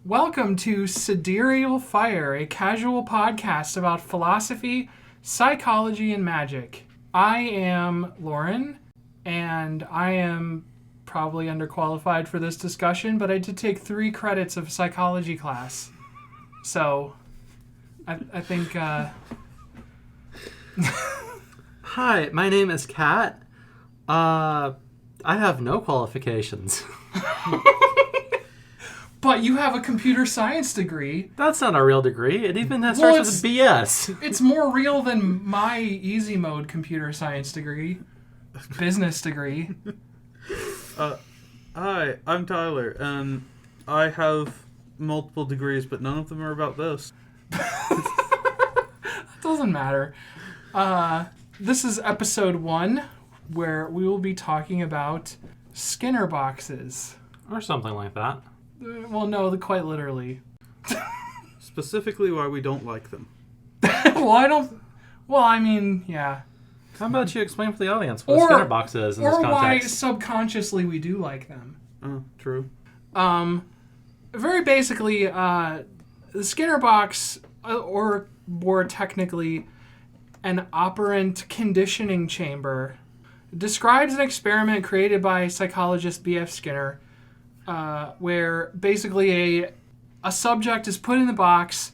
Welcome to Sidereal Fire, a casual podcast about philosophy, psychology, and magic. I am Lauren, and I am probably underqualified for this discussion, but I did take 3 credits of psychology class. So, I think... Hi, my name is Kat. I have no qualifications. But you have a computer science degree. That's not a real degree. It even starts with BS. It's more real than my easy mode computer science degree. Business degree. Hi, I'm Tyler, and I have multiple degrees, but none of them are about this. That doesn't matter. This is episode 1, where we will be talking about Skinner boxes. Or something like that. Well, no, quite literally. Specifically why we don't like them. Yeah. How about you explain for the audience what a Skinner box is in this context? Or why subconsciously we do like them. Oh, true. Very basically, the Skinner box, or more technically, an operant conditioning chamber, describes an experiment created by psychologist B.F. Skinner, where basically a subject is put in the box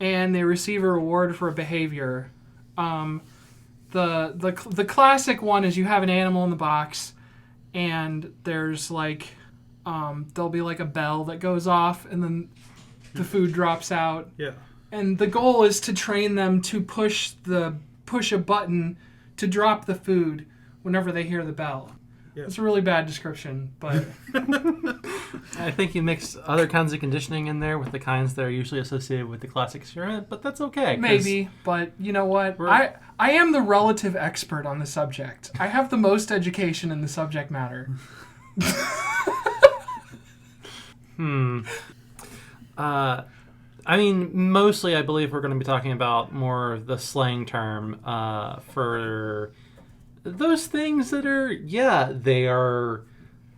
and they receive a reward for a behavior. The classic one is you have an animal in the box and there's there'll be a bell that goes off and then the food drops out. Yeah. And the goal is to train them to push a button to drop the food whenever they hear the bell. Yeah. It's a really bad description, but... I think you mix other kinds of conditioning in there with the kinds that are usually associated with the classic experiment, but that's okay. Maybe, but you know what? I am the relative expert on the subject. I have the most education in the subject matter. Mostly I believe we're going to be talking about more of the slang term for those things that are, they are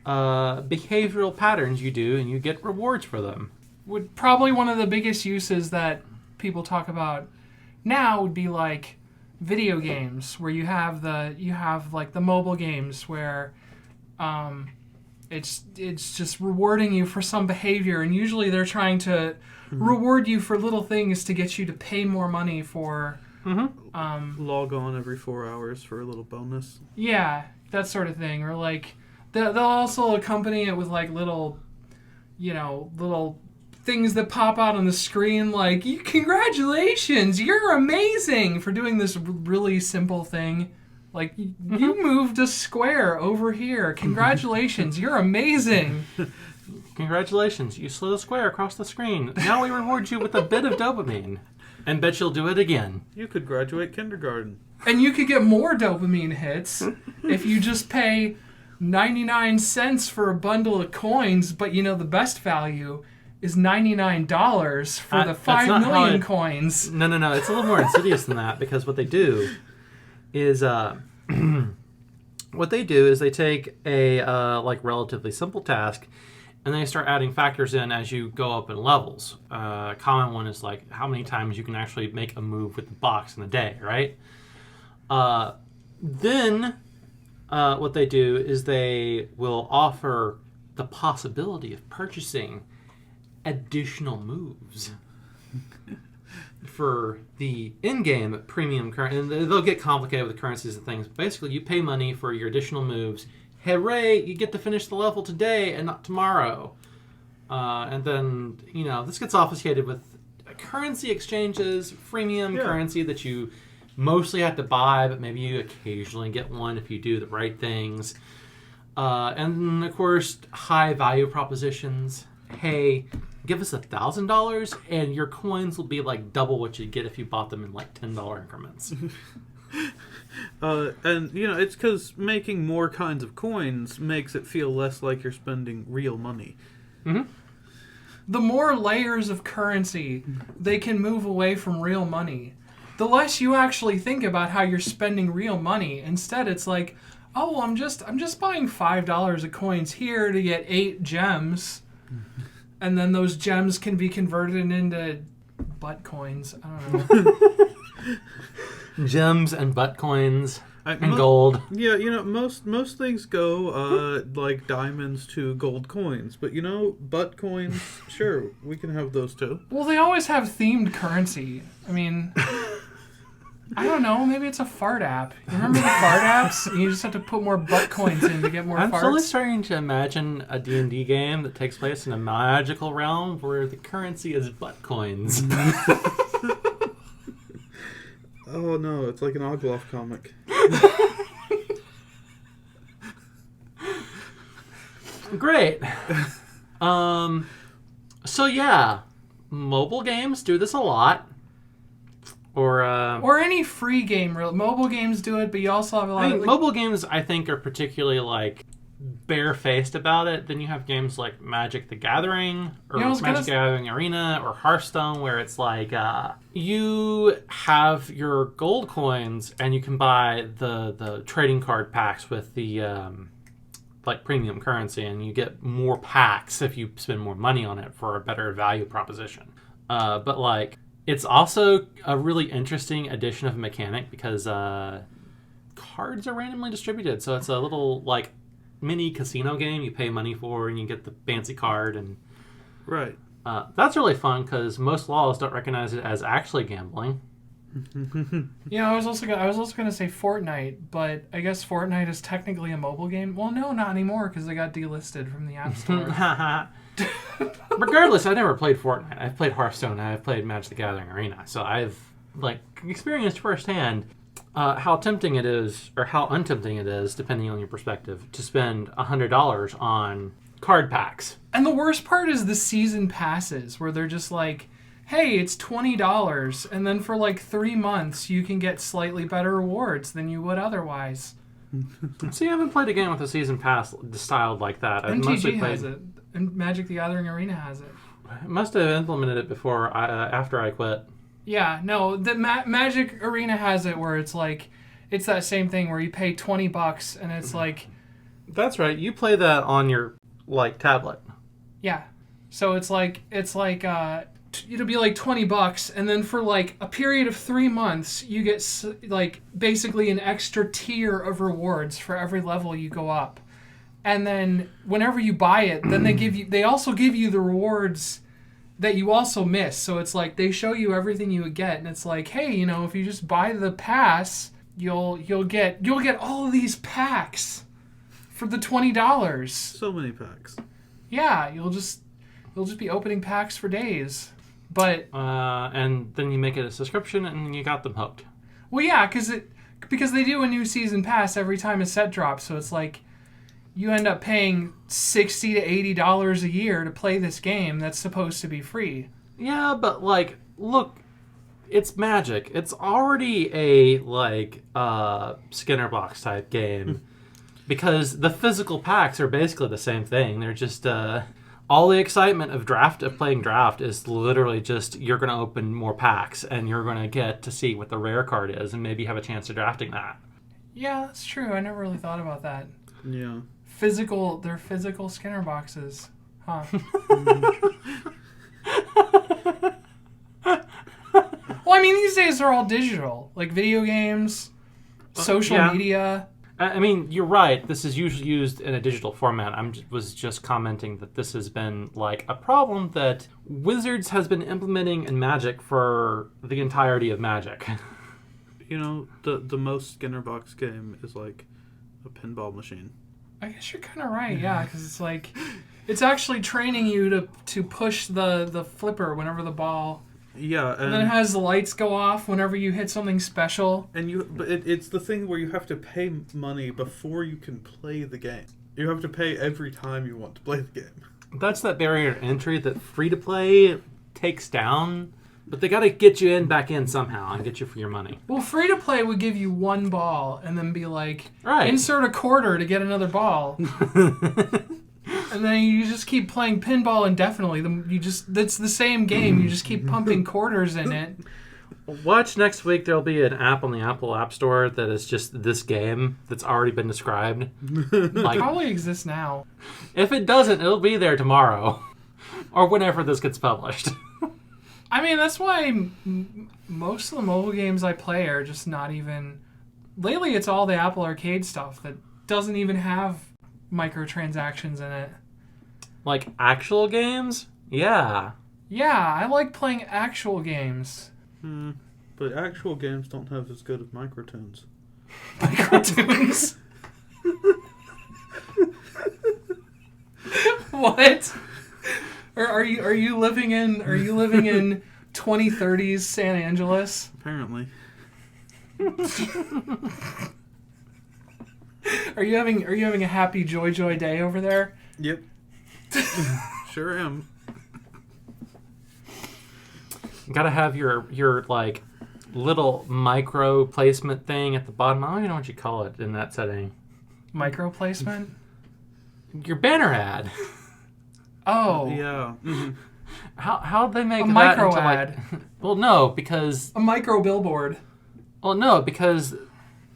behavioral patterns you do and you get rewards for them. Probably one of the biggest uses that people talk about now would be video games, where you have the mobile games where it's just rewarding you for some behavior, and usually they're trying to reward you for little things to get you to pay more money for log on every 4 hours for a little bonus. Yeah, that sort of thing. Or they'll also accompany it with little things that pop out on the screen congratulations, you're amazing for doing this really simple thing. You moved a square over here. Congratulations, you're amazing. Congratulations, you slid a square across the screen. Now we reward you with a bit of dopamine. And bet you'll do it again. You could graduate kindergarten. And you could get more dopamine hits if you just pay 99 cents for a bundle of coins, but the best value is $99 for the 5 million coins. No. It's a little more insidious than that, because what they do is they take a relatively simple task, and they start adding factors in as you go up in levels. A common one is how many times you can actually make a move with the box in a day, right? Then what they do is they will offer the possibility of purchasing additional moves for the in-game premium currency. And they'll get complicated with the currencies and things. Basically, you pay money for your additional moves. Hooray, you get to finish the level today and not tomorrow. And then, this gets obfuscated with currency exchanges, freemium currency that you mostly have to buy, but maybe you occasionally get one if you do the right things. And, of course, high value propositions. Hey, give us $1,000 and your coins will be double what you'd get if you bought them in $10 increments. And it's because making more kinds of coins makes it feel less like you're spending real money. Mm-hmm. The more layers of currency they can move away from real money, the less you actually think about how you're spending real money. Instead, it's I'm just buying $5 of coins here to get 8 gems. and then those gems can be converted into butt coins. I don't know. Gems and butt coins and mo- gold. Yeah, most things go like diamonds to gold coins, but butt coins, sure, we can have those too. Well, they always have themed currency. I mean, I don't know. Maybe it's a fart app. You remember the fart apps? You just have to put more butt coins in to get more I'm farts. slowly starting to imagine a D&D game that takes place in a magical realm where the currency is butt coins. Oh no, it's like an Ogloff comic. Great. So yeah, mobile games do this a lot. Or any free game. Mobile games do it, but you also have a lot of... mobile games, I think, are particularly, like, barefaced about it. Then you have games like Magic the Gathering, or Magic the Gathering Arena, or Hearthstone, where it's like, you have your gold coins, and you can buy the trading card packs with the, like, premium currency, and you get more packs if you spend more money on it for a better value proposition. But, like... It's also a really interesting addition of a mechanic because cards are randomly distributed. So it's a little, like, mini casino game you pay money for and you get the fancy card. And Right. That's really fun because most laws don't recognize it as actually gambling. I was also going to say Fortnite, but I guess Fortnite is technically a mobile game. Well, no, not anymore because they got delisted from the App Store. Regardless, I never played Fortnite. I've played Hearthstone. I've played Magic the Gathering Arena. So I've experienced firsthand how tempting it is, or how untempting it is, depending on your perspective, to spend $100 on card packs. And the worst part is the season passes, where they're just like, hey, it's $20, and then for like 3 months you can get slightly better rewards than you would otherwise. See, I haven't played a game with a season pass styled like that. MTG has it. And Magic the Gathering Arena has it. I must have implemented it before, after I quit. Yeah, no, the Magic Arena has it where it's like, it's that same thing where you pay $20 and it's like... That's right, you play that on your, tablet. Yeah, so it'll be like $20 and then for like a period of 3 months you get like basically an extra tier of rewards for every level you go up. And then whenever you buy it, then they also give you the rewards that you also miss. So it's like they show you everything you would get, and it's like, hey, if you just buy the pass, you'll get all of these packs for the $20. So many packs. Yeah, you'll just be opening packs for days. But and then you make it a subscription, and you got them hooked. Well, yeah, because they do a new season pass every time a set drops, so it's like. You end up paying $60 to $80 a year to play this game that's supposed to be free. Yeah, but look, it's Magic. It's already a Skinner box type game because the physical packs are basically the same thing. They're just all the excitement of playing draft is literally just you're going to open more packs and you're going to get to see what the rare card is and maybe have a chance of drafting that. Yeah, that's true. I never really thought about that. Yeah. They're physical Skinner boxes. Huh. Well, I mean, these days they're all digital. Like video games, social media. I mean, you're right. This is usually used in a digital format. Was just commenting that this has been a problem that Wizards has been implementing in Magic for the entirety of Magic. The most Skinner box game is like a pinball machine. I guess you're kind of right, yeah, because it's like it's actually training you to push the flipper whenever the ball. Yeah, and then it has the lights go off whenever you hit something special. But it's the thing where you have to pay money before you can play the game. You have to pay every time you want to play the game. That's that barrier to entry that free to play takes down. But they got to get you back in somehow and get you for your money. Well, free to play would give you one ball and then be like, right. Insert a quarter to get another ball. And then you just keep playing pinball indefinitely. That's the same game. You just keep pumping quarters in it. Watch next week. There'll be an app on the Apple App Store that is just this game that's already been described. It probably exists now. If it doesn't, it'll be there tomorrow. or whenever this gets published. I mean, that's why most of the mobile games I play are just not even... Lately, it's all the Apple Arcade stuff that doesn't even have microtransactions in it. Like actual games? Yeah. Yeah, I like playing actual games. But actual games don't have as good of microtunes. Microtunes? What? Are you living in 2030s San Angeles? Apparently. Are you having a happy joy day over there? Yep. Sure am. You gotta have your like little micro placement thing at the bottom. I don't even know what you call it in that setting. Micro placement? Your banner ad. Oh. Yeah. Mm-hmm. How'd they make A that micro into, ad. like... Well, no, because... A micro billboard. Well, no, because...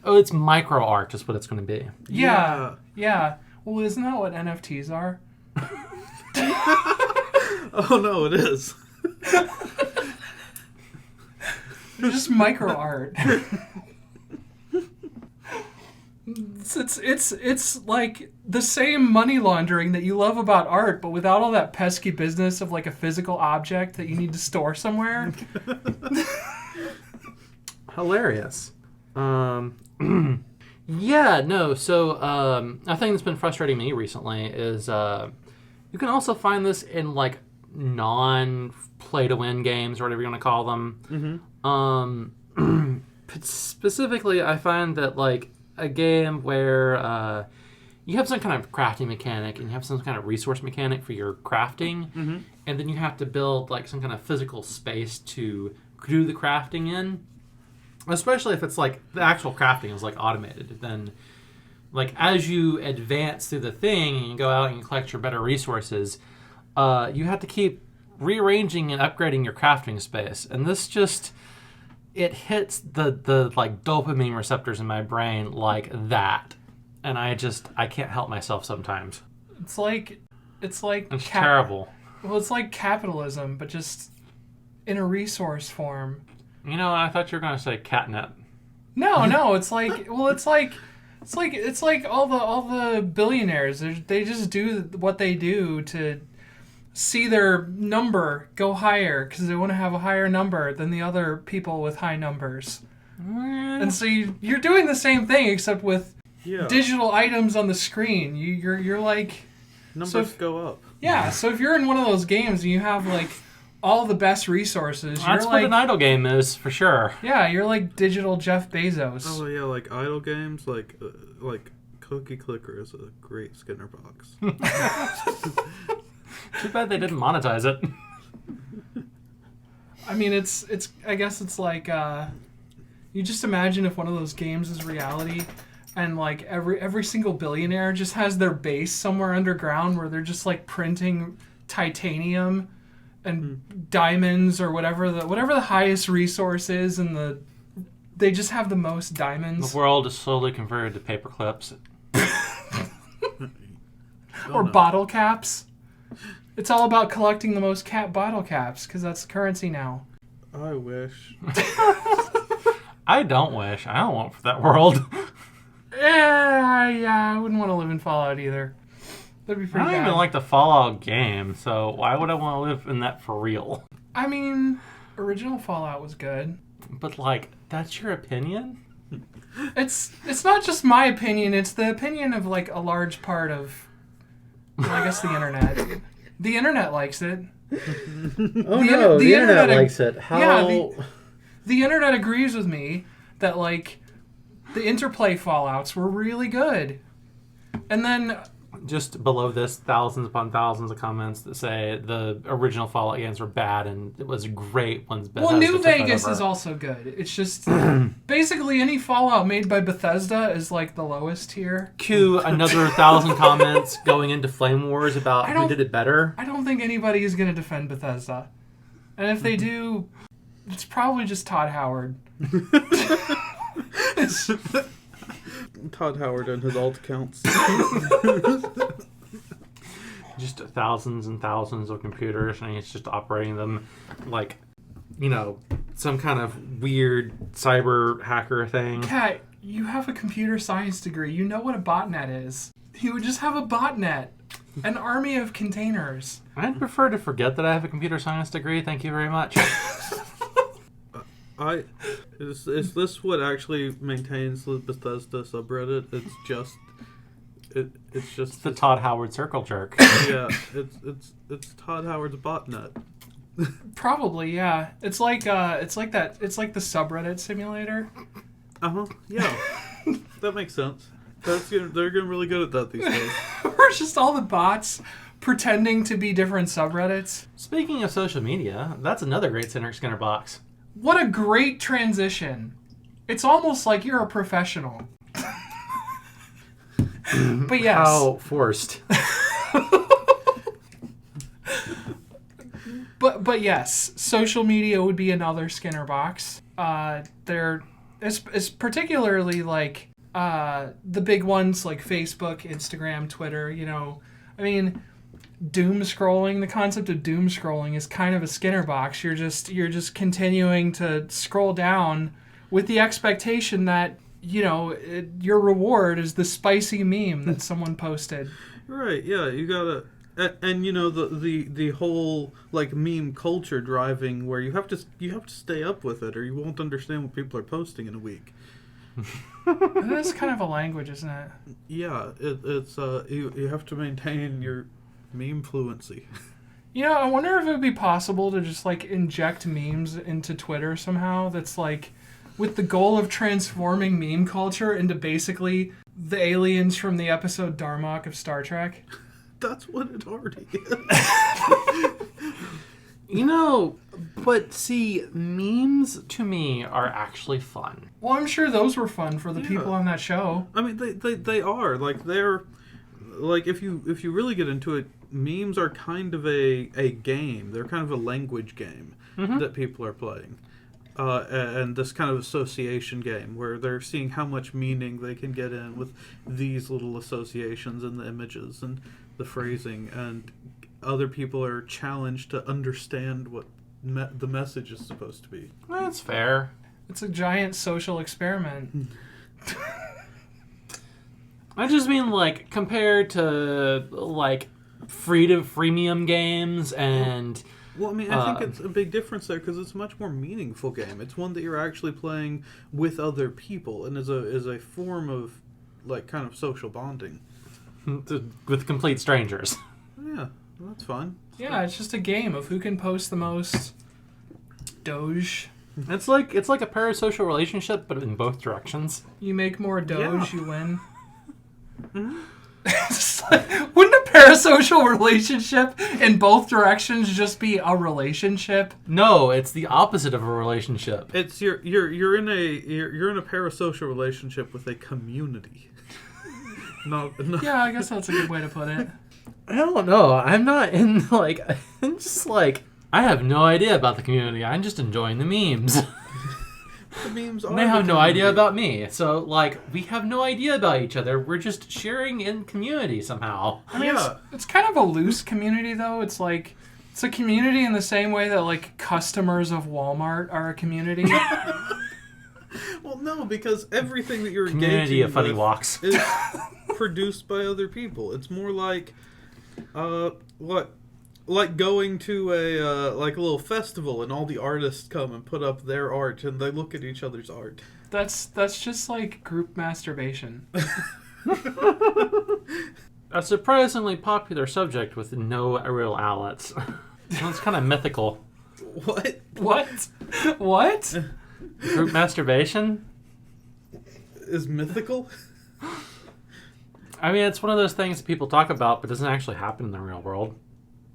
Oh, it's micro art is what it's going to be. Yeah. Well, isn't that what NFTs are? Oh, no, it is. They're just micro art. It's like the same money laundering that you love about art, but without all that pesky business of like a physical object that you need to store somewhere. Hilarious. Yeah, no, so a thing that's been frustrating me recently is you can also find this in like non-play-to-win games or whatever you want to call them. Mm-hmm. Specifically, I find that like a game where you have some kind of crafting mechanic and you have some kind of resource mechanic for your crafting, and then you have to build like some kind of physical space to do the crafting in. Especially if it's like the actual crafting is like automated, then like as you advance through the thing and you go out and you collect your better resources, you have to keep rearranging and upgrading your crafting space, and this just it hits the like dopamine receptors in my brain like that, and I can't help myself sometimes. It's terrible. Well, it's like capitalism, but just in a resource form. You know, I thought you were going to say catnip. No, it's like all the billionaires. They just do what they do to see their number go higher because they want to have a higher number than the other people with high numbers. And so you're doing the same thing except with digital items on the screen. You're like numbers go up. Yeah, so if you're in one of those games and you have like all the best resources. That's what an idle game is, for sure. Yeah, you're like digital Jeff Bezos. Oh yeah, like idle games, like Cookie Clicker is a great Skinner box. Too bad they didn't monetize it. I mean, it's. I guess it's like you just imagine if one of those games is reality, and like every single billionaire just has their base somewhere underground where they're just like printing titanium and diamonds or whatever the highest resource is, and they just have the most diamonds. The world is slowly converted to paper clips. Or bottle caps. It's all about collecting the most bottle caps because that's the currency now. I wish. I don't wish. I don't want for that world. Yeah, I wouldn't want to live in Fallout either. That'd be pretty I don't bad. even like the Fallout game, so why would I want to live in that for real? I mean, original Fallout was good. But like, that's your opinion? It's not just my opinion, it's the opinion of like a large part of, well, I guess the internet. The internet likes it. The internet likes it. How? Yeah, the internet agrees with me that like the Interplay Fallouts were really good. And then just below this, thousands upon thousands of comments that say the original Fallout games were bad and it was great once Bethesda New took that Vegas over. is also good. It's just basically any Fallout made by Bethesda is like the lowest tier. Cue another 1,000 comments going into flame wars about who did it better. I don't think anybody is going to defend Bethesda. And if they do, it's probably just Todd Howard. Todd Howard and his alt accounts. just thousands and thousands of computers, and he's just operating them like, some kind of weird cyber hacker thing. Kat, you have a computer science degree. You know what a botnet is. He would just have a botnet. An army of containers. I'd prefer to forget that I have a computer science degree. Thank you very much. Is this what actually maintains the Bethesda subreddit? It's just The Todd Howard circle jerk. Yeah, it's Todd Howard's botnet. Probably, yeah. It's like the subreddit simulator. Yeah, that makes sense. They're getting really good at that these days. Or just all the bots pretending to be different subreddits. Speaking of social media, that's another great Skinner box. What a great transition. It's almost like you're a professional. But yes. How forced. But yes, social media would be another Skinner box. It's particularly like the big ones like Facebook, Instagram, Twitter. Doom scrolling. The concept of doom scrolling is kind of a Skinner box. You're just continuing to scroll down with the expectation that your reward is the spicy meme that someone posted. Right? Yeah, you gotta. And the whole like meme culture driving where you have to stay up with it or you won't understand what people are posting in a week. That's kind of a language, isn't it? Yeah, it's you have to maintain your meme fluency. I wonder if it would be possible to just like inject memes into Twitter somehow. That's like with the goal of transforming meme culture into basically the aliens from the episode Darmok of Star Trek. That's what it already is. But see, memes to me are actually fun. Well, I'm sure those were fun for the people on that show. I mean, they are like they're like if you really get into it, memes are kind of a game. They're kind of a language game that people are playing, and this kind of association game where they're seeing how much meaning they can get in with these little associations and the images and the phrasing, and other people are challenged to understand what the message is supposed to be. That's fair. It's a giant social experiment. I just mean, like, compared to, like, freemium games and... Well, I mean, I think it's a big difference there because it's a much more meaningful game. It's one that you're actually playing with other people and is a form of, like, kind of social bonding. With complete strangers. Yeah, well, that's fun. Yeah, it's just a game of who can post the most Doge. It's like a parasocial relationship, but in both directions. You make more Doge, you win. Mm-hmm. Wouldn't a parasocial relationship in both directions just be a relationship? No, it's the opposite of a relationship. It's you're in a parasocial relationship with a community. No. Yeah, I guess that's a good way to put it. I don't know. I'm not in, like... I'm just, like... I have no idea about the community. I'm just enjoying the memes. The memes are They have no idea about me. So, like, we have no idea about each other. We're just sharing in community somehow. I mean, it's kind of a loose community, though. It's like... It's a community in the same way that, like, customers of Walmart are a community. Well, no, because everything that you're Community engaging of funny with walks. is produced by other people. It's more like, like going to a little festival and all the artists come and put up their art and they look at each other's art. That's just like group masturbation. A surprisingly popular subject with no real outlets. It's kind of mythical. What? What? Group masturbation? Is mythical? I mean, it's one of those things that people talk about, but doesn't actually happen in the real world.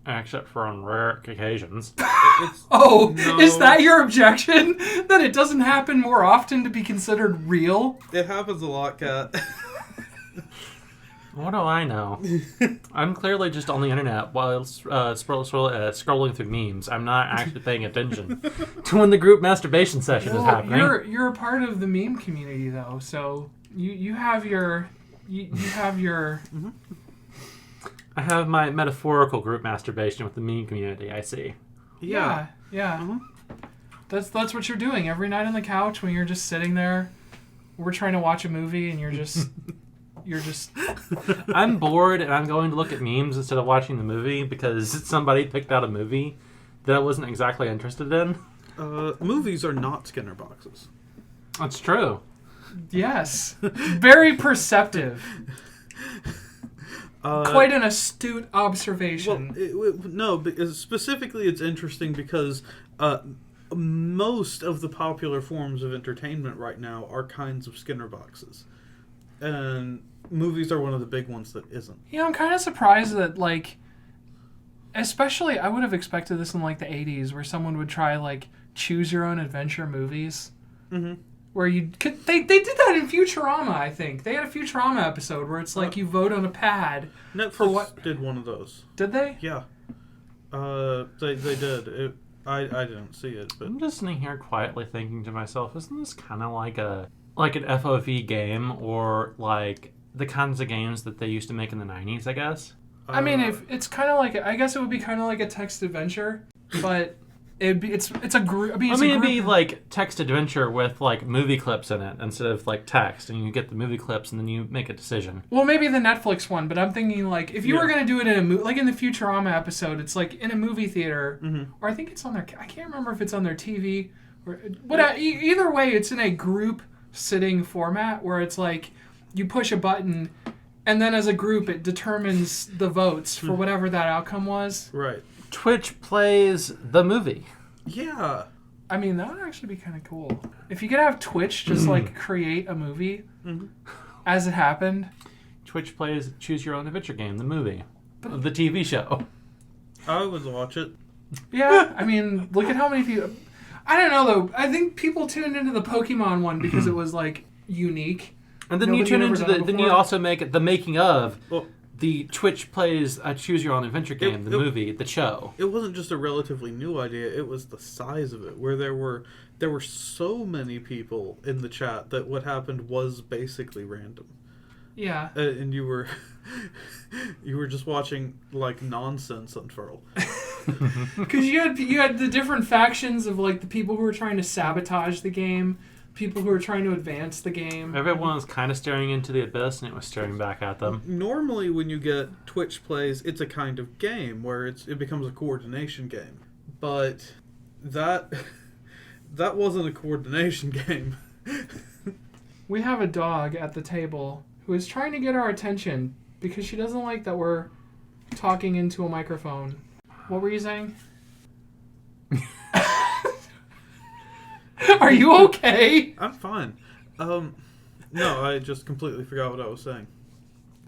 Except for on rare occasions. No. Is that your objection? That it doesn't happen more often to be considered real? It happens a lot, Kat. What do I know? I'm clearly just on the internet while scrolling through memes. I'm not actually paying attention to when the group masturbation session is happening. You're a part of the meme community, though, so you have your... You have your... I have my metaphorical group masturbation with the meme community, I see. Yeah. Uh-huh. That's what you're doing every night on the couch when you're just sitting there. We're trying to watch a movie and you're just I'm bored and I'm going to look at memes instead of watching the movie because somebody picked out a movie that I wasn't exactly interested in. Movies are not Skinner boxes. That's true. Yes. Very perceptive. Quite an astute observation. No, because specifically it's interesting because most of the popular forms of entertainment right now are kinds of Skinner boxes. And movies are one of the big ones that isn't. I'm kind of surprised that, like, especially I would have expected this in, like, the 80s where someone would try, like, choose your own adventure movies. Mm-hmm. Where you could, they did that in Futurama, I think. They had a Futurama episode where it's like you vote on a pad. Netflix did one of those. Did they? Yeah. They did. I didn't see it, but I'm just sitting here quietly thinking to myself, isn't this kind of like an FOV game or like the kinds of games that they used to make in the 90s, I guess? I mean, if it's kind of like, I guess it would be kind of like a text adventure, but it's a group. It'd be like text adventure with like movie clips in it instead of like text, and you get the movie clips and then you make a decision. Well, maybe the Netflix one, but I'm thinking like if you were going to do it in a like in the Futurama episode, it's like in a movie theater, or I think it's on their. I can't remember if it's on their TV or but either way, it's in a group sitting format where it's like you push a button. And then as a group, it determines the votes for whatever that outcome was. Right. Twitch plays the movie. Yeah. I mean, that would actually be kind of cool. If you could have Twitch just, like, create a movie as it happened. Twitch plays Choose Your Own Adventure Game, the movie. The TV show. I would watch it. Yeah, I mean, look at how many people... I don't know, though. I think people tuned into the Pokemon one because it was, like, unique. And then you tune into then you also make it the making of the Twitch plays Choose Your Own Adventure Game, the movie, the show. It wasn't just a relatively new idea; it was the size of it, where there were so many people in the chat that what happened was basically random. Yeah, and you were just watching like nonsense unfurl. Because you had the different factions of like the people who were trying to sabotage the game. People who are trying to advance the game. Everyone was kind of staring into the abyss, and it was staring back at them. Normally, when you get Twitch plays, it's a kind of game where it becomes a coordination game. But that wasn't a coordination game. We have a dog at the table who is trying to get our attention because she doesn't like that we're talking into a microphone. What were you saying? Are you okay? I'm fine. No, I just completely forgot what I was saying.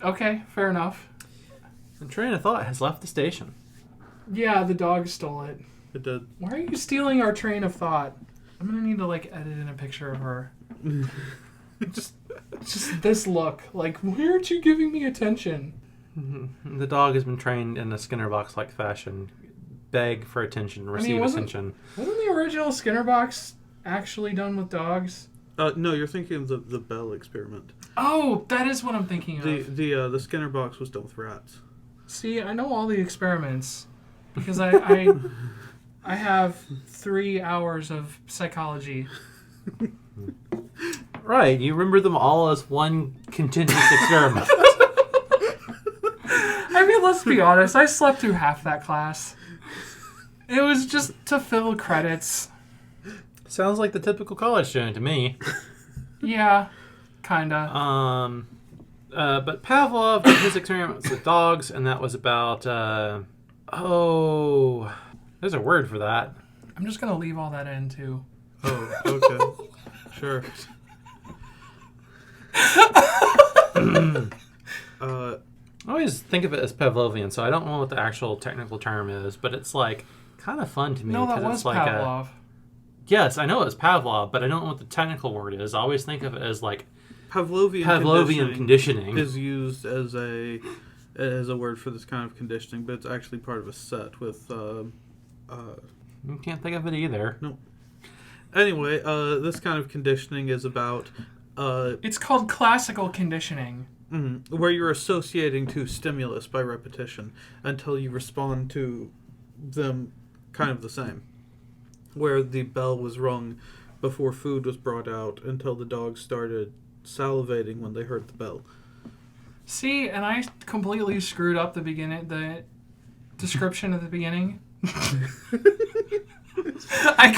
Okay, fair enough. The train of thought has left the station. Yeah, the dog stole it. It did. Why are you stealing our train of thought? I'm gonna need to like edit in a picture of her. just this look. Like, why aren't you giving me attention? The dog has been trained in a Skinner box-like fashion. Beg for attention, receive attention. Wasn't the original Skinner box actually done with dogs? No, you're thinking of the Bell experiment. Oh, that is what I'm thinking of. The Skinner box was done with rats. See, I know all the experiments because I have 3 hours of psychology. Right, you remember them all as one continuous experiment. I mean, let's be honest. I slept through half that class. It was just to fill credits. Sounds like the typical college student to me. Yeah, kinda. But Pavlov did his experiments with dogs, and that was about, there's a word for that. I'm just gonna leave all that in, too. Oh, okay. Sure. I always think of it as Pavlovian, so I don't know what the actual technical term is, but it's like kind of fun to me. No, that was it's like Pavlov. Yes, I know it's Pavlov, but I don't know what the technical word is. I always think of it as like Pavlovian conditioning is used as a word for this kind of conditioning, but it's actually part of a set with. You can't think of it either. No. Anyway, this kind of conditioning is about. It's called classical conditioning. Where you're associating to stimulus by repetition until you respond to them kind of the same. Where the bell was rung before food was brought out until the dogs started salivating when they heard the bell. See, and I completely screwed up the description at the beginning. I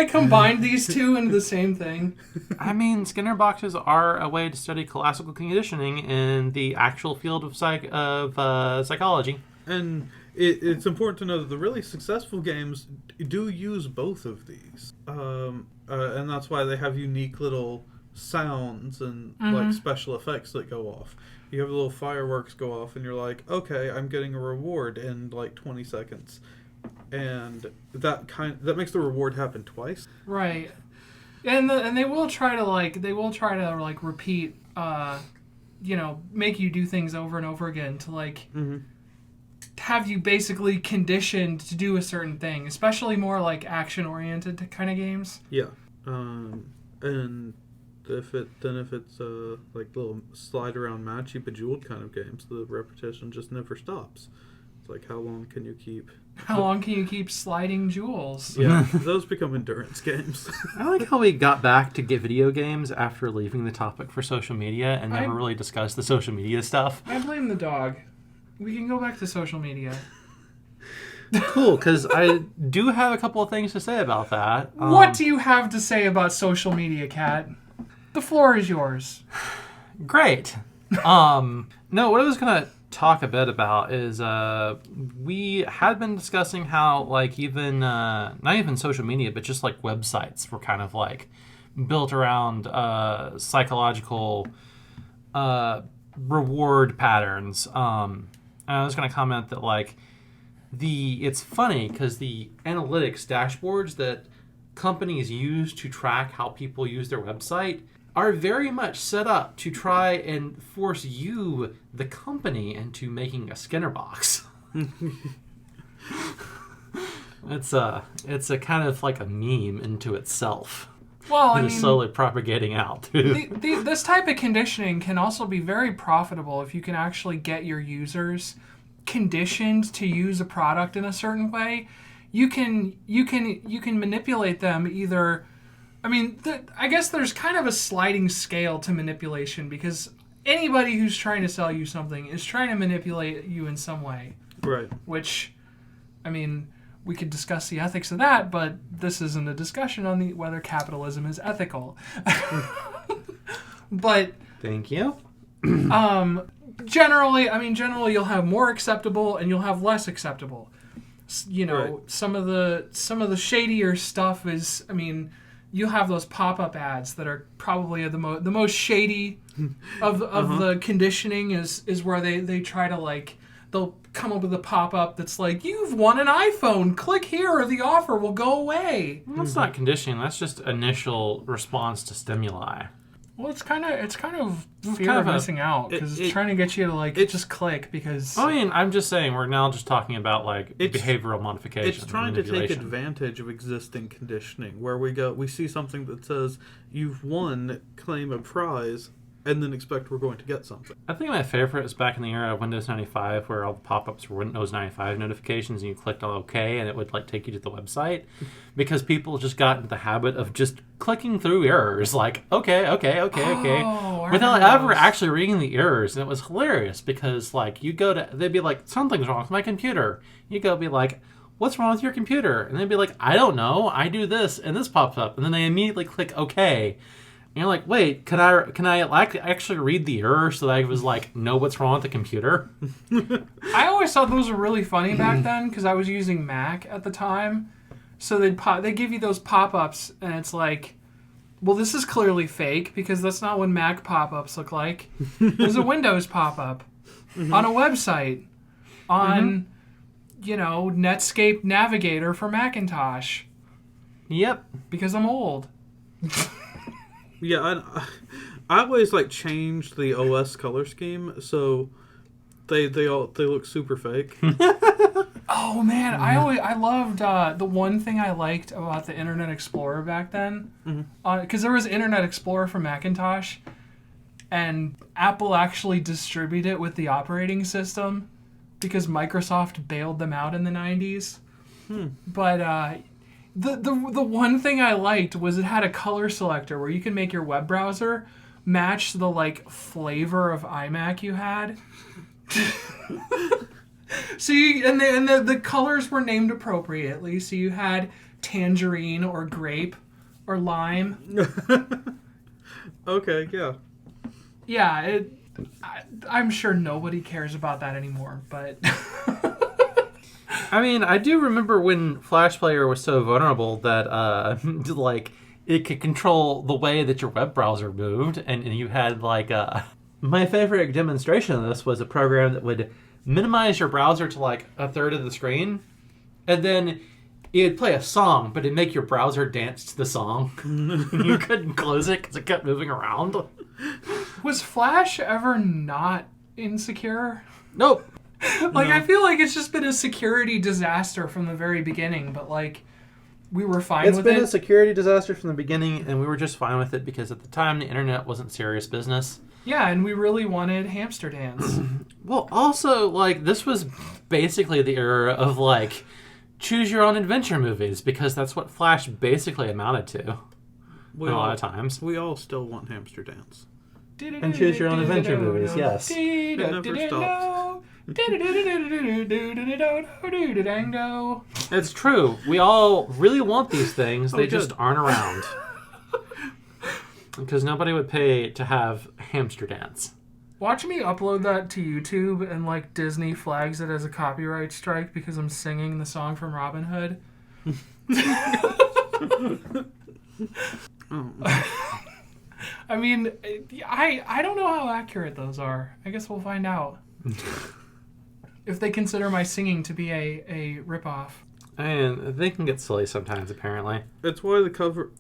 combined these two into the same thing. I mean, Skinner boxes are a way to study classical conditioning in the actual field of psychology. And it's important to know that the really successful games do use both of these. And that's why they have unique little sounds and like special effects that go off. You have little fireworks go off and you're like, okay, I'm getting a reward in like 20 seconds. And that makes the reward happen twice. Right. And they will try to repeat make you do things over and over again to have you basically conditioned to do a certain thing, especially more like action oriented kind of games. Yeah. And if it's like little slide around matchy bejeweled kind of games, the repetition just never stops. It's like, how long can you keep sliding jewels? Yeah, those become endurance games. I like how we got back to get video games after leaving the topic for social media and never really discussed the social media stuff. I blame the dog. We can go back to social media. Cool, because I do have a couple of things to say about that. What do you have to say about social media, Kat? The floor is yours. Great. No, what I was going to talk a bit about is we had been discussing how like even not even social media but just like websites were kind of like built around psychological reward patterns. And I was going to comment that like it's funny because the analytics dashboards that companies use to track how people use their website are very much set up to try and force you, the company, into making a Skinner box. It's a kind of like a meme into itself. Well, I mean, slowly propagating out. This type of conditioning can also be very profitable if you can actually get your users conditioned to use a product in a certain way. You can manipulate them either. I mean, I guess there's kind of a sliding scale to manipulation because anybody who's trying to sell you something is trying to manipulate you in some way. Right. Which, I mean, we could discuss the ethics of that, but this isn't a discussion on whether capitalism is ethical. But thank you. Generally you'll have more acceptable and you'll have less acceptable. Right. Some of the shadier stuff is, I mean, you'll have those pop-up ads that are probably the most shady of the conditioning is where they try to like, they'll come up with a pop-up that's like, you've won an iPhone, click here or the offer will go away. Well, that's not conditioning, that's just initial response to stimuli. Well, it's kind of fear of missing out because it's trying to get you to just click because. I mean, I'm just saying we're now just talking about like behavioral modification. It's trying to take advantage of existing conditioning where we see something that says you've won, claim a prize, and then expect we're going to get something. I think my favorite is back in the era of Windows 95 where all the pop-ups were Windows 95 notifications and you clicked on OK and it would like take you to the website because people just got into the habit of just clicking through errors like okay without ever actually reading the errors. And it was hilarious because like they'd be like, something's wrong with my computer. You go be like, what's wrong with your computer? And they'd be like, I don't know, I do this and this pops up. And then they immediately click OK. And you're like, wait, can I actually read the error so that I was like, know what's wrong with the computer? I always thought those were really funny back then because I was using Mac at the time. So they give you those pop-ups and it's like, well, this is clearly fake because that's not what Mac pop-ups look like. There's a Windows pop-up on a website on, Netscape Navigator for Macintosh. Yep. Because I'm old. Yeah, I always changed the OS color scheme so they look super fake. Oh man, I loved the one thing I liked about the Internet Explorer back then, because there was Internet Explorer for Macintosh, and Apple actually distributed it with the operating system because Microsoft bailed them out in the 90s. But the one thing I liked was it had a color selector where you can make your web browser match the like flavor of iMac you had. So the colors were named appropriately. So you had tangerine or grape or lime. Okay, yeah. Yeah, I'm sure nobody cares about that anymore, but I mean, I do remember when Flash Player was so vulnerable that like it could control the way that your web browser moved, and you had like my favorite demonstration of this was a program that would minimize your browser to like a third of the screen, and then it'd play a song, but it'd make your browser dance to the song. You couldn't close it because it kept moving around. was Flash ever not insecure? Nope. Like, I feel like it's just been a security disaster from the very beginning, but like, we were fine with it. It's been a security disaster from the beginning, and we were just fine with it because at the time the internet wasn't serious business. Yeah, and we really wanted Hamster Dance. Well, also, like, this was basically the era of, like, choose your own adventure movies, because that's what Flash basically amounted to a lot of times. We all still want Hamster Dance. And choose your own adventure movies, yes. It never stops. It's true. We all really want these things. They good. just aren't around. Because nobody would pay to have Hamster Dance. Watch me upload that to YouTube and like Disney flags it as a copyright strike because I'm singing the song from Robin Hood. I mean, I don't know how accurate those are. I guess we'll find out. If they consider my singing to be a ripoff. And they can get silly sometimes, apparently. It's why cover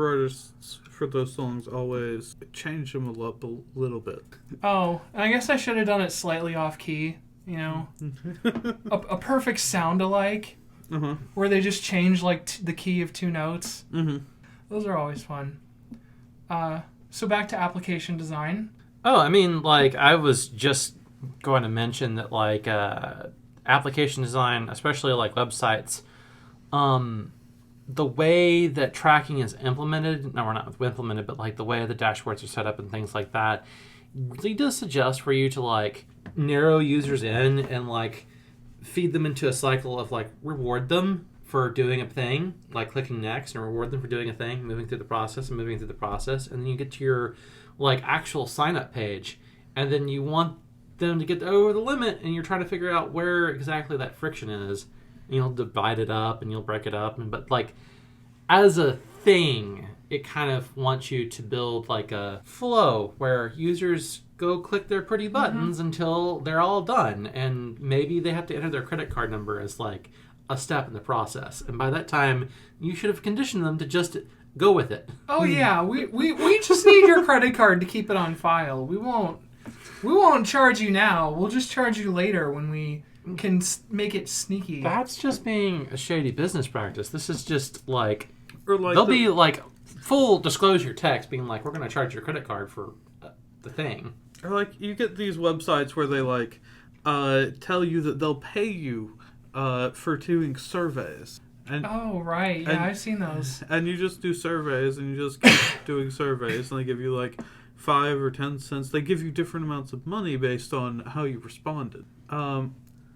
artists for those songs always change them up a little bit. Oh, I guess I should have done it slightly off key. You know, a perfect sound alike, where they just change like the key of two notes. Those are always fun. So back to application design. Oh, I mean, like, I was just going to mention that, like, application design, especially, like, websites, the way that tracking is implemented, no, we're not implemented, but, like, the way the dashboards are set up and things like that, really does suggest for you to, like, narrow users in and, like, feed them into a cycle of, like, reward them for doing a thing, like clicking next, and reward them for doing a thing, moving through the process, and then you get to your, like, actual sign-up page, and then you want them to get over the limit, and you're trying to figure out where exactly that friction is, and you'll divide it up, and you'll break it up, but, like, as a thing, it kind of wants you to build, like, a flow where users go click their pretty buttons until they're all done, and maybe they have to enter their credit card number as, like, a step in the process, and by that time you should have conditioned them to just go with it. Oh yeah, we just need your credit card to keep it on file. We won't charge you now. We'll just charge you later when we can make it sneaky. That's just being a shady business practice. This is just like, Or like there'll be like full disclosure text being like, we're going to charge your credit card for the thing. Or like you get these websites where they like tell you that they'll pay you for doing surveys. And, oh, right. Yeah, I've seen those. And you just do surveys, and you just keep doing surveys, and they give you like 5 or 10 cents. They give you different amounts of money based on how you responded.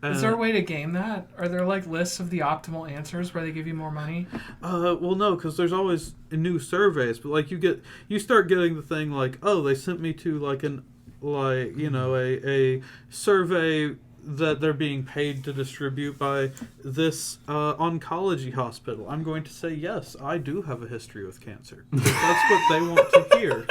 Is there a way to game that? Are there like lists of the optimal answers where they give you more money? Well, no, because there's always new surveys. But like you start getting the thing like, oh, they sent me to like a survey that they're being paid to distribute by this oncology hospital. I'm going to say, yes, I do have a history with cancer. Because that's what they want to hear.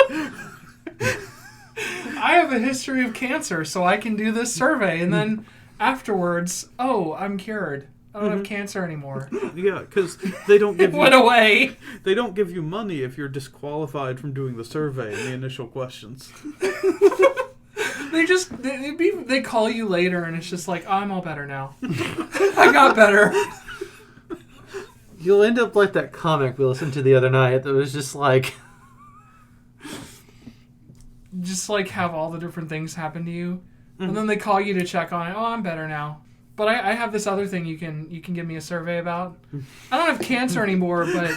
I have a history of cancer, so I can do this survey. And then afterwards, oh, I'm cured. I don't have cancer anymore. Yeah, because they don't give it went away. They don't give you money if you're disqualified from doing the survey in the initial questions. They call you later and it's just like, oh, I'm all better now. I got better. You'll end up like that comic we listened to the other night that was just like just like have all the different things happen to you, and then they call you to check on it. Oh, I'm better now. But I have this other thing you can give me a survey about. I don't have cancer anymore, but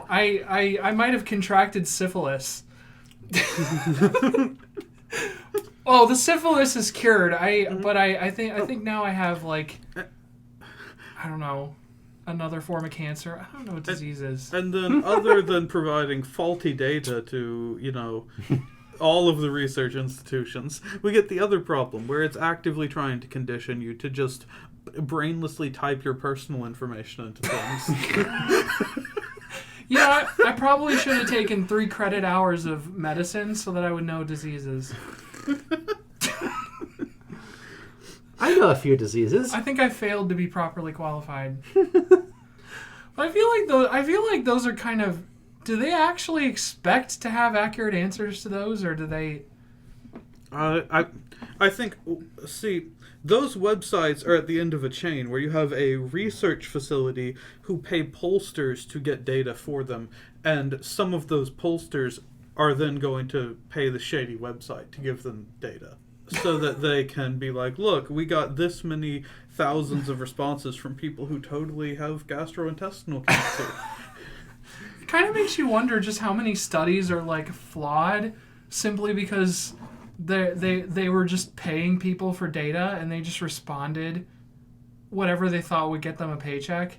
I might have contracted syphilis. Oh, the syphilis is cured. But I think now I have like, I don't know, another form of cancer. I don't know what disease is. And then, other than providing faulty data to all of the research institutions, we get the other problem where it's actively trying to condition you to just brainlessly type your personal information into things. Yeah, I probably should have taken 3 credit hours of medicine so that I would know diseases. I know a few diseases. I think I failed to be properly qualified. But I feel like those are kind of. Do they actually expect to have accurate answers to those, or do they? I think, see, those websites are at the end of a chain where you have a research facility who pay pollsters to get data for them, and some of those pollsters are then going to pay the shady website to give them data so that they can be like, look, we got this many thousands of responses from people who totally have gastrointestinal cancer. It kind of makes you wonder just how many studies are like flawed simply because they were just paying people for data and they just responded whatever they thought would get them a paycheck.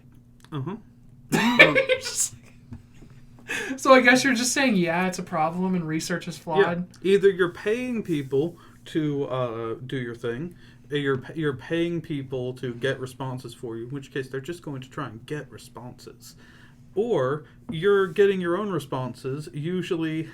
So I guess you're just saying, yeah, it's a problem and research is flawed. Yeah. Either you're paying people to do your thing, you're paying people to get responses for you, in which case they're just going to try and get responses. Or you're getting your own responses, usually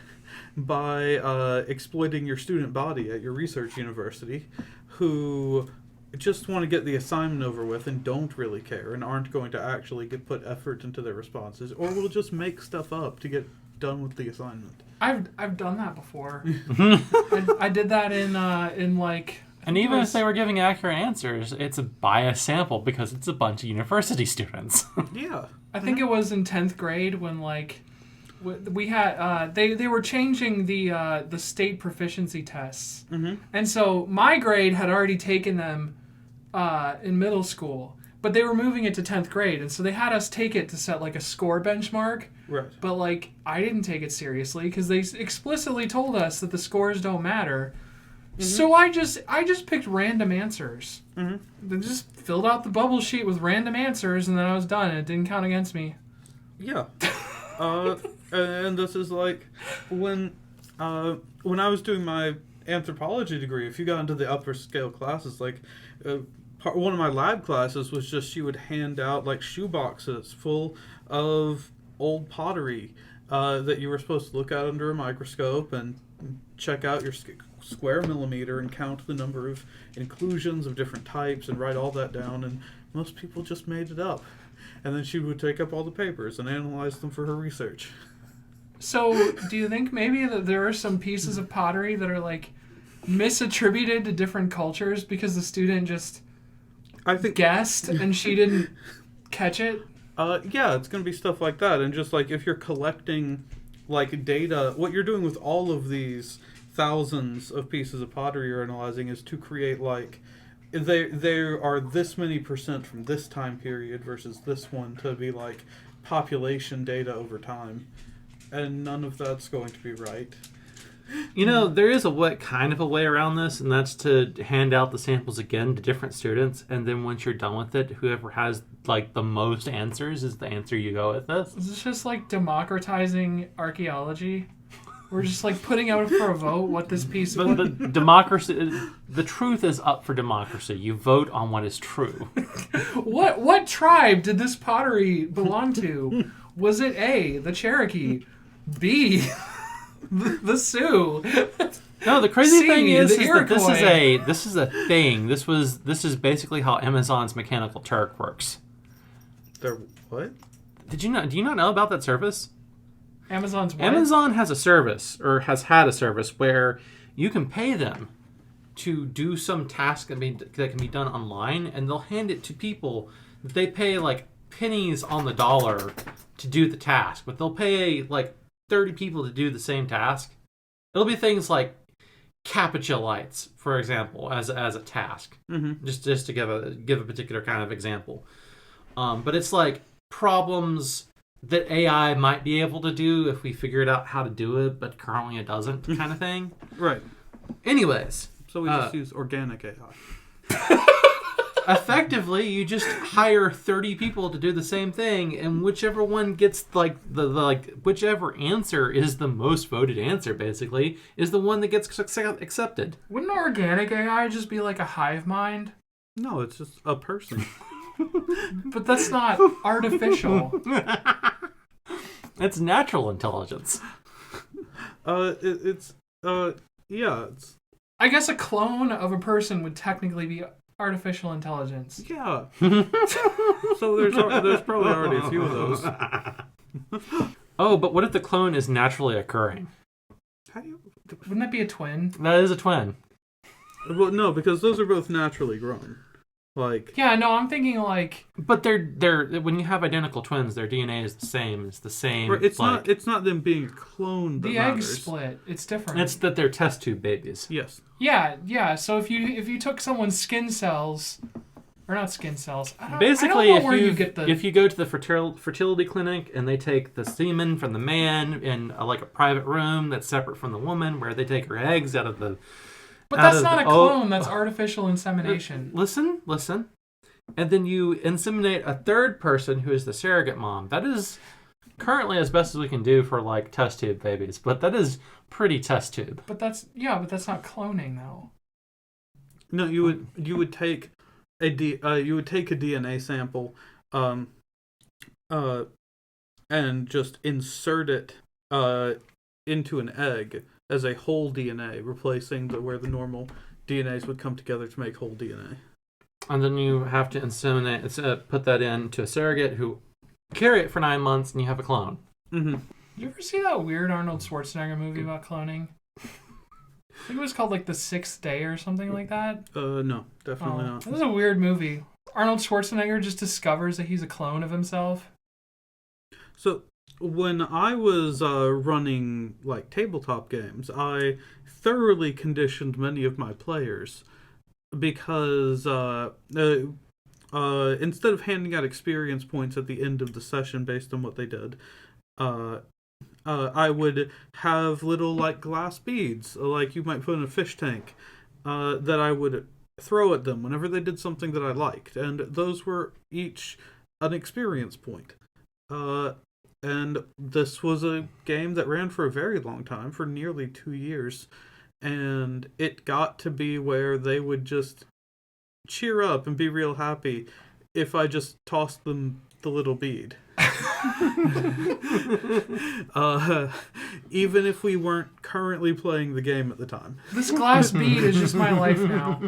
by exploiting your student body at your research university, who just want to get the assignment over with and don't really care and aren't going to actually put effort into their responses, or will just make stuff up to get done with the assignment. I've done that before. I did that in like. And even if they were giving accurate answers, it's a biased sample because it's a bunch of university students. Yeah. I think it was in 10th grade when like we had they were changing the state proficiency tests, and so my grade had already taken them in middle school, but they were moving it to 10th grade, and so they had us take it to set like a score benchmark. Right. But like I didn't take it seriously because they explicitly told us that the scores don't matter. So I just picked random answers. Then just filled out the bubble sheet with random answers, and then I was done. And it didn't count against me. Yeah. And this is like when I was doing my anthropology degree. If you got into the upper scale classes, like one of my lab classes was just she would hand out like shoe boxes full of old pottery that you were supposed to look at under a microscope and check out your square millimeter and count the number of inclusions of different types and write all that down, and most people just made it up. And then she would take up all the papers and analyze them for her research. So, do you think maybe that there are some pieces of pottery that are like misattributed to different cultures because the student just guessed and she didn't catch it? Yeah, it's going to be stuff like that. And just like if you're collecting like data, what you're doing with all of these thousands of pieces of pottery you're analyzing is to create like there are this many percent from this time period versus this one to be like population data over time, and none of that's going to be right. You know, there is kind of a way around this, and that's to hand out the samples again to different students, and then once you're done with it, whoever has like the most answers is the answer you go with. This is this just like democratizing archaeology? We're just like putting out for a vote what this piece of... But democracy, the truth is up for democracy. You vote on what is true. What tribe did this pottery belong to? Was it A, the Cherokee, B, the Sioux? No, the crazy C, thing is the that Iroquois. this is a thing. This is basically how Amazon's Mechanical Turk works. What? Do you not know about that service? Amazon's what? Amazon has a service, or has had a service, where you can pay them to do some task that can be done online, and they'll hand it to people that they pay like pennies on the dollar to do the task, but they'll pay like 30 people to do the same task. It'll be things like CAPTCHA lights, for example, as a task. Mm-hmm. Just to give a particular kind of example. But it's like problems that AI might be able to do if we figured out how to do it, but currently it doesn't, kind of thing. Right. Anyways, So we just use organic AI. effectively, you just hire 30 people to do the same thing, and whichever one gets like whichever answer is the most voted answer, basically, is the one that gets accepted. Wouldn't organic AI just be like a hive mind? No, it's just a person. But that's not artificial. It's natural intelligence. It's I guess a clone of a person would technically be artificial intelligence. yeah. So there's probably already a few of those. Oh, but what if the clone is naturally occurring? How do you? Wouldn't that be a twin? That is a twin. Well, no, because those are both naturally grown. Like, Yeah, no, I'm thinking like But they're when you have identical twins, their DNA is the same. It's the same. it's not them being a clone that the egg matters. split. It's different. It's that they're test tube babies. Yes. Yeah. So if you took someone's skin cells, or not skin cells, Basically, I don't know where you get the. if you go to the fertility clinic and they take the semen from the man in like a private room that's separate from the woman, where they take her eggs out of the. But that's not a clone. That's artificial insemination. Listen. And then you inseminate a third person who is the surrogate mom. That is currently as best as we can do for like test tube babies, but that is pretty test tube. But that's not cloning though. No, you would take a DNA sample, and just insert it into an egg as a whole DNA, replacing where the normal DNAs would come together to make whole DNA. And then you have to inseminate, put that into a surrogate who carry it for 9 months, and you have a clone. Mm-hmm. Did you ever see that weird Arnold Schwarzenegger movie about cloning? I think it was called like The Sixth Day or something like that. No, definitely not. It was a weird movie. Arnold Schwarzenegger just discovers that he's a clone of himself. So when I was running like tabletop games, I thoroughly conditioned many of my players because instead of handing out experience points at the end of the session based on what they did, I would have little like glass beads, like you might put in a fish tank, that I would throw at them whenever they did something that I liked, and those were each an experience point. And this was a game that ran for a very long time, for nearly 2 years, and it got to be where they would just cheer up and be real happy if I just tossed them the little bead. Even if we weren't currently playing the game at the time. This glass bead is just my life now.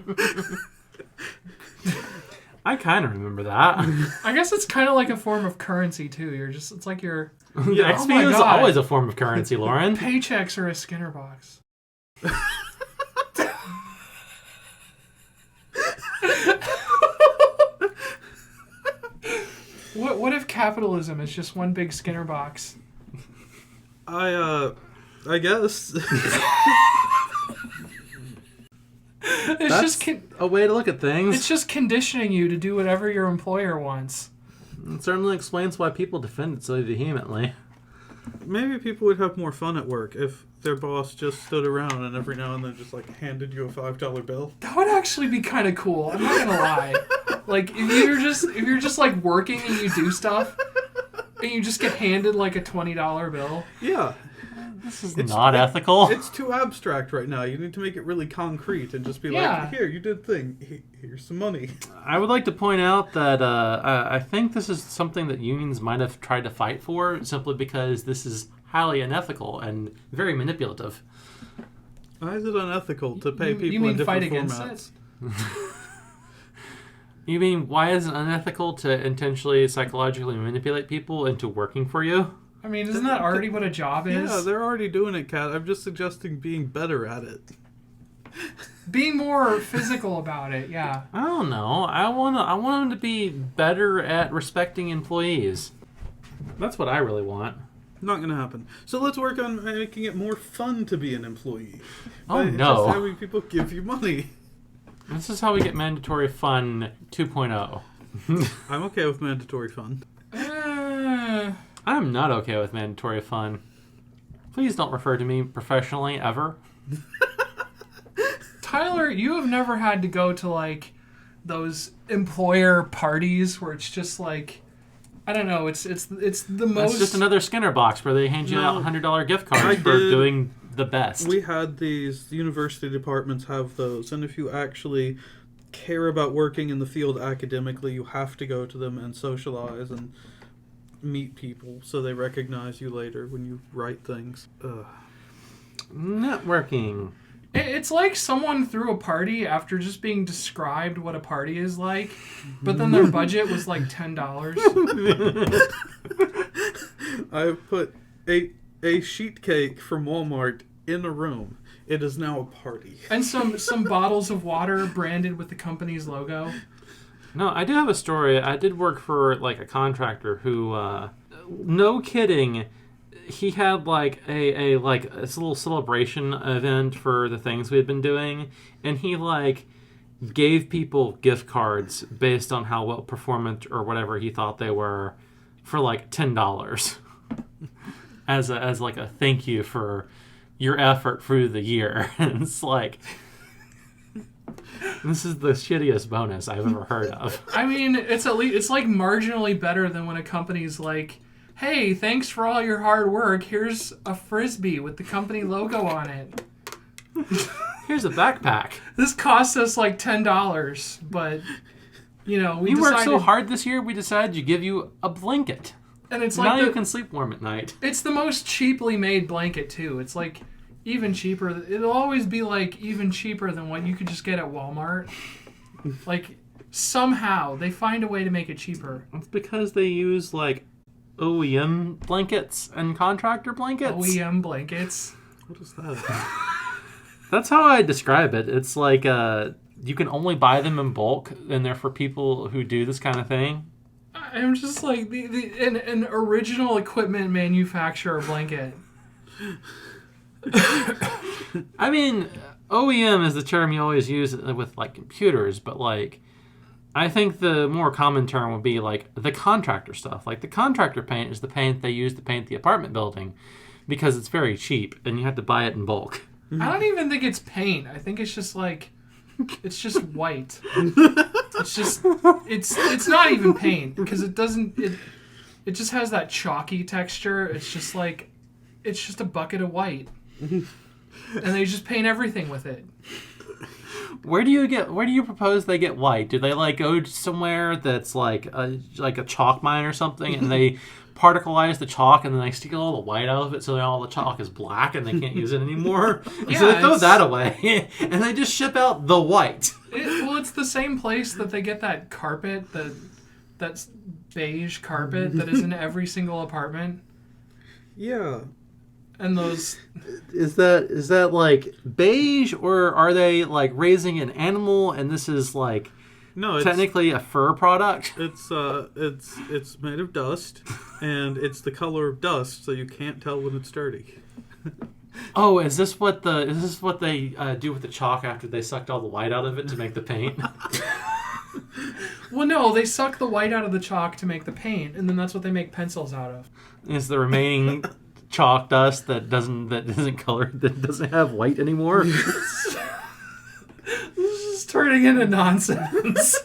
I kind of remember that. I guess it's kind of like a form of currency too. It's like your Yeah, oh XP my is God. always a form of currency, Lauren. Paychecks are a Skinner box. What if capitalism is just one big Skinner box? I guess. It's That's just a way to look at things. it's just conditioning you to do whatever your employer wants. It certainly explains why people defend it so vehemently. Maybe people would have more fun at work if their boss just stood around and every now and then just like handed you a $5 bill. That would actually be kind of cool. I'm not gonna lie. Like if you're just like working and you do stuff and you just get handed like a $20 bill. Yeah. This is not ethical. It's too abstract right now. You need to make it really concrete and just be Yeah. like, here, you did thing. Here's some money. I would like to point out that I think this is something that unions might have tried to fight for, simply because this is highly unethical and very manipulative. Why is it unethical to pay You people mean in different fight against formats? it? You mean, why is it unethical to intentionally psychologically manipulate people into working for you? I mean, isn't that already what a job is? Yeah, they're already doing it, Kat. I'm just suggesting being better at it. Being more physical about it, yeah. I don't know. I want them to be better at respecting employees. That's what I really want. Not going to happen. So let's work on making it more fun to be an employee. Oh, By no. Just having people give you money. This is how we get mandatory fun 2.0. I'm okay with mandatory fun. I'm not okay with mandatory fun. Please don't refer to me professionally ever. Tyler, you have never had to go to like those employer parties where it's just like, I don't know, it's the most. It's just another Skinner box where they hand you out $100 gift I cards for did. doing the best. We had these, university departments have those, and if you actually care about working in the field academically, you have to go to them and socialize and meet people so they recognize you later when you write things. Ugh. Networking. It's like someone threw a party after just being described what a party is like, but then their budget was like $10. I put a sheet cake from Walmart in a room. It is now a party. And some bottles of water branded with the company's logo. No, I do have a story. I did work for like a contractor who, no kidding, he had like a little celebration event for the things we had been doing, and he like gave people gift cards based on how well performant or whatever he thought they were for like $10 as like a thank you for your effort through the year. And it's like, this is the shittiest bonus I've ever heard of. I mean, it's at least it's like marginally better than when a company's like, "Hey, thanks for all your hard work. Here's a frisbee with the company logo on it. Here's a backpack. This cost us like $10, but we You worked so decided- hard this year, we decided to give you a blanket. and it's Now like you can sleep warm at night. it's the most cheaply made blanket too. It's like even cheaper. It'll always be like even cheaper than what you could just get at Walmart. Like somehow they find a way to make it cheaper. It's because they use like OEM blankets and contractor blankets. OEM blankets. What is that? That's how I describe it. It's like you can only buy them in bulk, and they're for people who do this kind of thing. I'm just like an original equipment manufacturer blanket. I mean, OEM is the term you always use with like computers, but like I think the more common term would be like the contractor stuff. Like the contractor paint is the paint they use to paint the apartment building because it's very cheap and you have to buy it in bulk. I don't even think it's paint. I think it's just like it's just white. It's just it's not even paint because it doesn't it just has that chalky texture. It's just like it's just a bucket of white. And they just paint everything with it. Where do you propose they get white? Do they like go somewhere that's like a chalk mine or something, and they particleize the chalk and then they steal all the white out of it so that all the chalk is black and they can't use it anymore? Yeah, So they throw that away and they just ship out the white. It's the same place that they get that carpet, that's beige carpet that is in every single apartment. Yeah. And those Is that like beige, or are they like raising an animal and this is like No, it's technically a fur product? it's made of dust, and it's the color of dust, so you can't tell when it's dirty. Oh, is this what they do with the chalk after they sucked all the white out of it to make the paint? well, no, they suck the white out of the chalk to make the paint, and then that's what they make pencils out of. Is the remaining chalk dust that isn't colored, that doesn't have white anymore? This is turning into nonsense.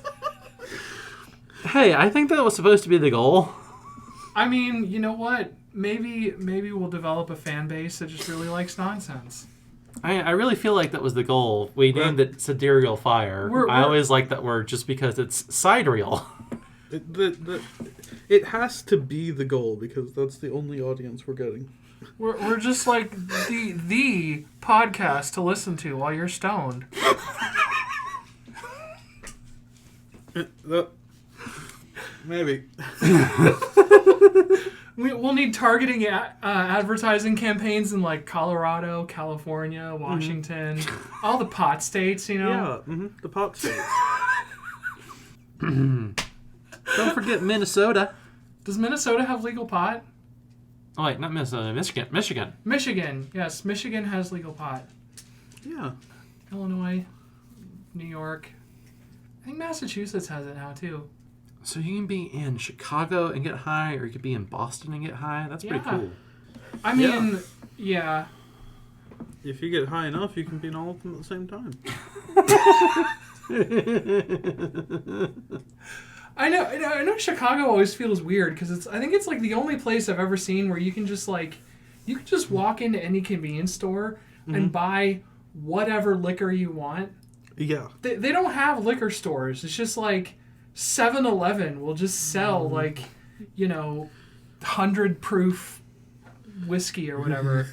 Hey, I think that was supposed to be the goal. I mean, you know what? Maybe we'll develop a fan base that just really likes nonsense. I really feel like that was the goal. We named it Sidereal Fire. I always like that word just because it's sidereal. It has to be the goal because that's the only audience we're getting. We're just like the podcast to listen to while you're stoned. Maybe. We'll need targeting advertising campaigns in like Colorado, California, Washington, all the pot states, Yeah, the pot states. Don't forget Minnesota. Does Minnesota have legal pot? Oh, wait, not Minnesota. Michigan. Michigan. Yes, Michigan has legal pot. Yeah. Illinois, New York. I think Massachusetts has it now, too. So you can be in Chicago and get high, or you could be in Boston and get high. That's pretty Yeah. cool. I mean, yeah. If you get high enough, you can be in all of them at the same time. I know Chicago always feels weird because I think it's like the only place I've ever seen where you can just walk into any convenience store and buy whatever liquor you want. Yeah. They don't have liquor stores. It's just like 7-Eleven will just sell 100 proof whiskey or whatever.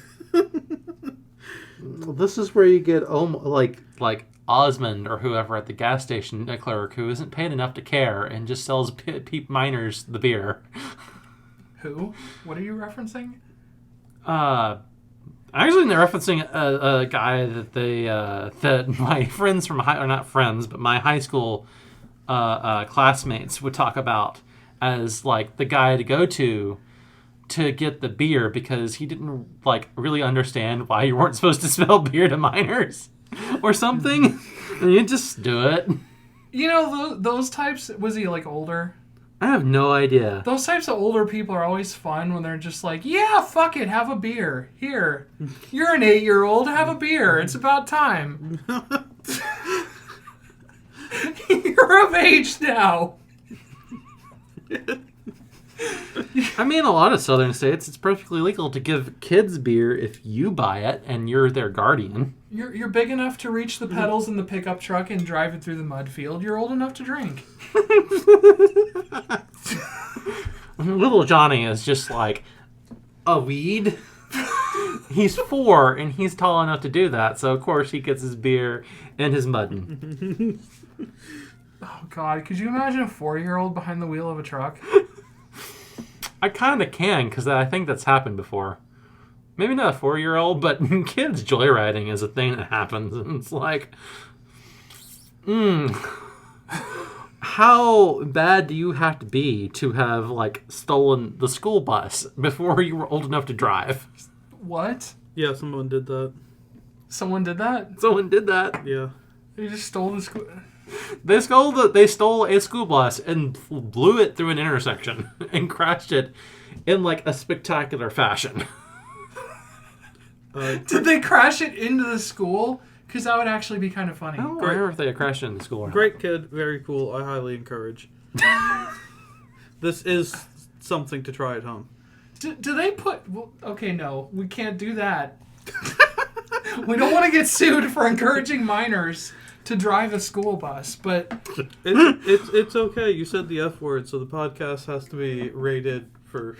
Well, this is where you get like Osmond or whoever at the gas station clerk who isn't paid enough to care and just sells minors the beer. Who? What are you referencing? Actually, they're referencing a guy that that my friends from not friends, but my high school classmates would talk about as like the guy to go to get the beer because he didn't like really understand why you weren't supposed to sell beer to minors or something. And you just do it. You know, those types, was he like older? I have no idea. Those types of older people are always fun when they're just like, yeah, fuck it, have a beer. Here. You're an 8-year-old, have a beer. It's about time. You're of age now. I mean, a lot of southern states, it's perfectly legal to give kids beer if you buy it and you're their guardian. You're big enough to reach the pedals in the pickup truck and drive it through the mud field. You're old enough to drink. Little Johnny is just like a weed. He's 4 and he's tall enough to do that, so of course he gets his beer and his muddin'. Oh, God. Could you imagine a 4-year-old behind the wheel of a truck? I kind of can, because I think that's happened before. Maybe not a 4-year-old, but kids joyriding is a thing that happens. And it's like, how bad do you have to be to have, like, stolen the school bus before you were old enough to drive? What? Yeah, someone did that. Someone did that? Someone did that. Yeah. They just stole the school... They stole a school bus and blew it through an intersection and crashed it in like a spectacular fashion. Did they crash it into the school? Because that would actually be kind of funny. I don't remember if they crashed it in the school or not. Great kid, very cool. I highly encourage. This is something to try at home. Do they put... Well, okay, no. We can't do that. We don't want to get sued for encouraging minors to drive a school bus, but... It's okay. You said the F word, so the podcast has to be rated for...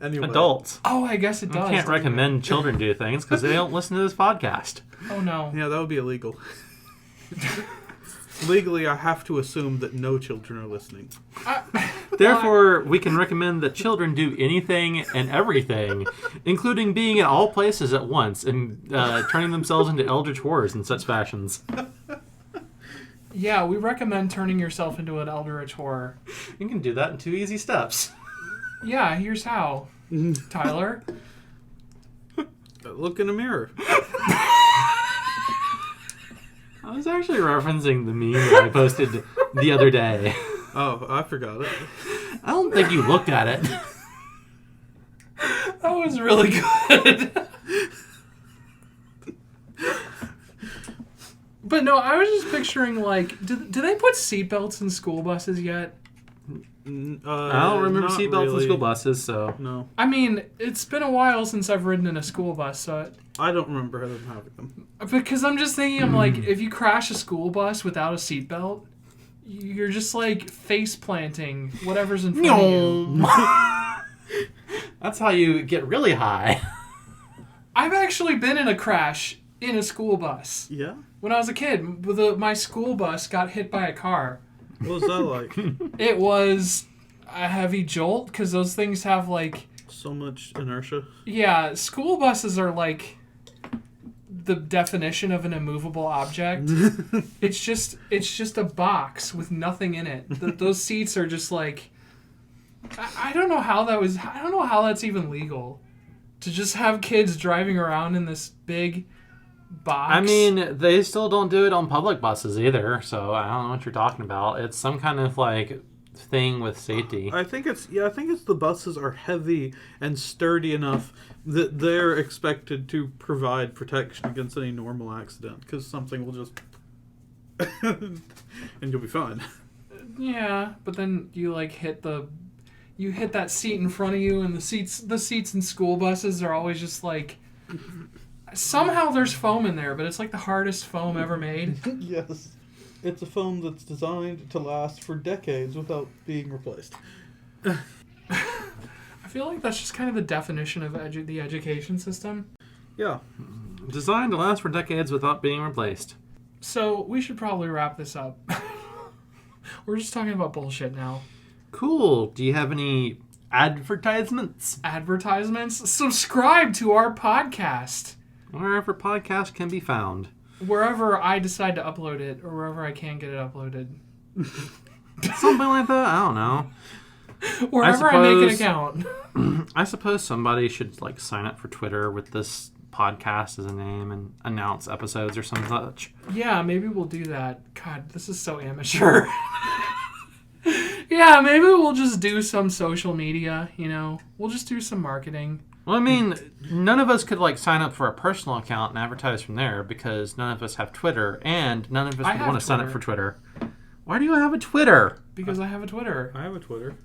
Anyway. Adults. Oh, I guess it does. You can't recommend children do things because they don't listen to this podcast. Oh, no. Yeah, that would be illegal. Legally, I have to assume that no children are listening. Therefore, we can recommend that children do anything and everything, including being in all places at once and turning themselves into eldritch horrors in such fashions. Yeah, we recommend turning yourself into an eldritch horror. You can do that in 2 easy steps. Yeah, here's how. Tyler? Look in a mirror. I was actually referencing the meme that I posted the other day. Oh, I forgot it. I don't think you looked at it. That was really good. But no, I was just picturing, like, do they put seatbelts in school buses yet? I don't remember seatbelts in school buses, so... No. I mean, it's been a while since I've ridden in a school bus, so... I don't remember them having them. Because I'm just thinking, I'm like, if you crash a school bus without a seatbelt, you're just, like, face planting whatever's in front of you. That's how you get really high. I've actually been in a crash in a school bus. Yeah? When I was a kid, my school bus got hit by a car. What was that like? It was a heavy jolt, because those things have, like... So much inertia. Yeah, school buses are, like, the definition of an immovable object. It's just a box with nothing in it. Those seats are just, like... I don't know how that was... I don't know how that's even legal. To just have kids driving around in this big box. I mean, they still don't do it on public buses either, so I don't know what you're talking about. It's some kind of like thing with safety. I think it's the buses are heavy and sturdy enough that they're expected to provide protection against any normal accident, because something will just and you'll be fine. Yeah, but then you like hit that seat in front of you, and the seats in school buses are always just like, somehow there's foam in there, but it's like the hardest foam ever made. Yes. It's a foam that's designed to last for decades without being replaced. I feel like that's just kind of the definition of the education system. Yeah. Designed to last for decades without being replaced. So we should probably wrap this up. We're just talking about bullshit now. Cool. Do you have any advertisements? Advertisements? Subscribe to our podcast. Wherever podcasts can be found. Wherever I decide to upload it, or wherever I can get it uploaded. Something like that? I don't know. Wherever I make an account. I suppose somebody should like sign up for Twitter with this podcast as a name and announce episodes or some such. Yeah, maybe we'll do that. God, this is so amateur. Yeah, maybe we'll just do some social media, you know. We'll just do some marketing. Well, I mean, none of us could like sign up for a personal account and advertise from there because none of us have Twitter, and none of us would want to sign up for Twitter. Why do you have a Twitter? Because I have a Twitter. I have a Twitter.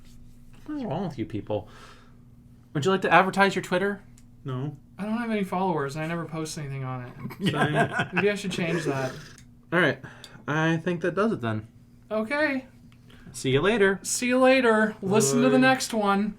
What's wrong with you people? Would you like to advertise your Twitter? No. I don't have any followers, and I never post anything on it. Yeah. Maybe I should change that. All right. I think that does it then. Okay. See you later. See you later. Listen to the next one.